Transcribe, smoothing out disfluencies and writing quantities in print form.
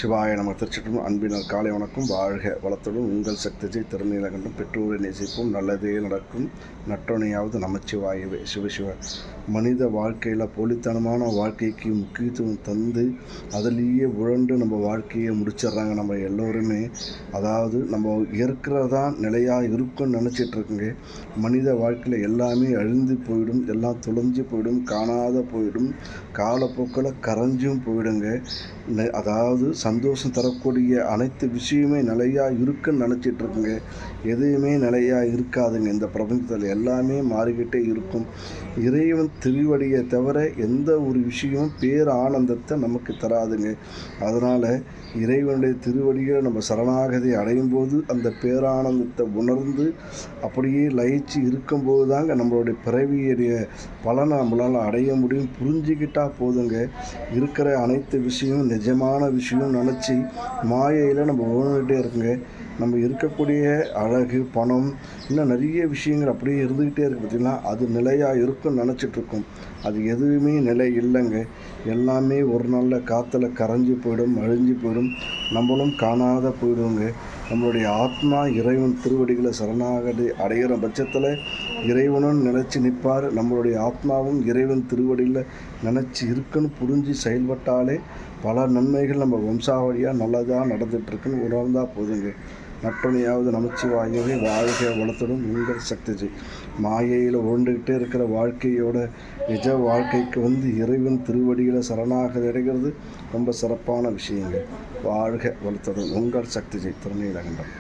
சிவாய நம. திருச்சிட்டும் அன்பினர் காலை வணக்கம். வாழ்க வளத்துடன் உங்கள் சக்திஜை திருநீலகண்டம். பெற்றோரை நேசிப்போம், நல்லதே நடக்கும், நற்றணையாவது நமச்சிவாயவே. சிவசிவ. மனித வாழ்க்கையில் போலித்தனமான வாழ்க்கைக்கு முக்கியத்துவம் தந்து அதிலேயே உழண்டு நம்ம வாழ்க்கையை முடிச்சிடுறாங்க நம்ம எல்லோருமே. அதாவது நம்ம இருக்கிறதான் நிலையாக இருக்குன்னு நினச்சிட்ருக்குங்க. மனித வாழ்க்கையில் எல்லாமே அழிந்து போயிடும், எல்லாம் தொலைஞ்சு போயிடும், காணாத போயிடும், காலப்போக்கில் கரைஞ்சும் போயிடுங்க. அதாவது சந்தோஷம் தரக்கூடிய அனைத்து விஷயமே நிலையாக இருக்குன்னு நினச்சிட்ருக்குங்க. எதுவுமே நிலையாக இருக்காதுங்க. இந்த பிரபஞ்சத்தில் எல்லாமே மாறிக்கிட்டே இருக்கும். இறைவன் திருவடியை தவிர எந்த ஒரு விஷயமும் பேர் ஆனந்தத்தை நமக்கு தராதுங்க. அதனால் இறைவனுடைய திருவடியை நம்ம சரணாகதி அடையும் போது அந்த பேரானந்தத்தை உணர்ந்து அப்படியே லயிச்சு இருக்கும்போது தாங்க நம்மளுடைய பிறவியுடைய பலனை நம்மளால் அடைய முடியும். புரிஞ்சுக்கிட்டால் போதுங்க. இருக்கிற அனைத்து விஷயமும் நிஜமான விஷயம் நினச்சி மாயையில் நம்ம ஓடிக்கிட்டே இருக்குங்க. நம்ம இருக்கக்கூடிய அழகு, பணம், இன்னும் நிறைய விஷயங்கள் அப்படியே இருந்துக்கிட்டே இருக்குது. பார்த்திங்கன்னா அது நிலையாக இருக்குன்னு நினச்சிட்ருக்கோம். அது எதுவுமே நிலை இல்லைங்க. எல்லாமே ஒரு நாளில் காற்றுல கரைஞ்சி போயிடும், அழிஞ்சு போயிடும், நம்மளும் காணாத போயிடுவோங்க. நம்மளுடைய ஆத்மா இறைவன் திருவடிகளை சரணாகதி அடைகிற பட்சத்தில் இறைவனும் நினச்சி நிற்பார். நம்மளுடைய ஆத்மாவும் இறைவன் திருவடியில் நினச்சி இருக்குன்னு புரிஞ்சு செயல்பட்டாலே பல நன்மைகள் நம்ம வம்சாவளியாக நல்லதாக நடந்துகிட்ருக்குன்னு உணர்ந்தால் போதுங்க. நற்றணையாவது நமச்சிவாயவே. வாழ்க வளத்துடன் உங்கள் சக்திஜி. மாயையில் உருண்டுக்கிட்டே இருக்கிற வாழ்க்கையோட நிஜ வாழ்க்கைக்கு இறைவன் திருவடியில் சரணாகதி அடைகிறது ரொம்ப சிறப்பான விஷயங்க. வாழ்க வளத்துடன் உங்கள் சக்திஜி திருநீலகண்டம்.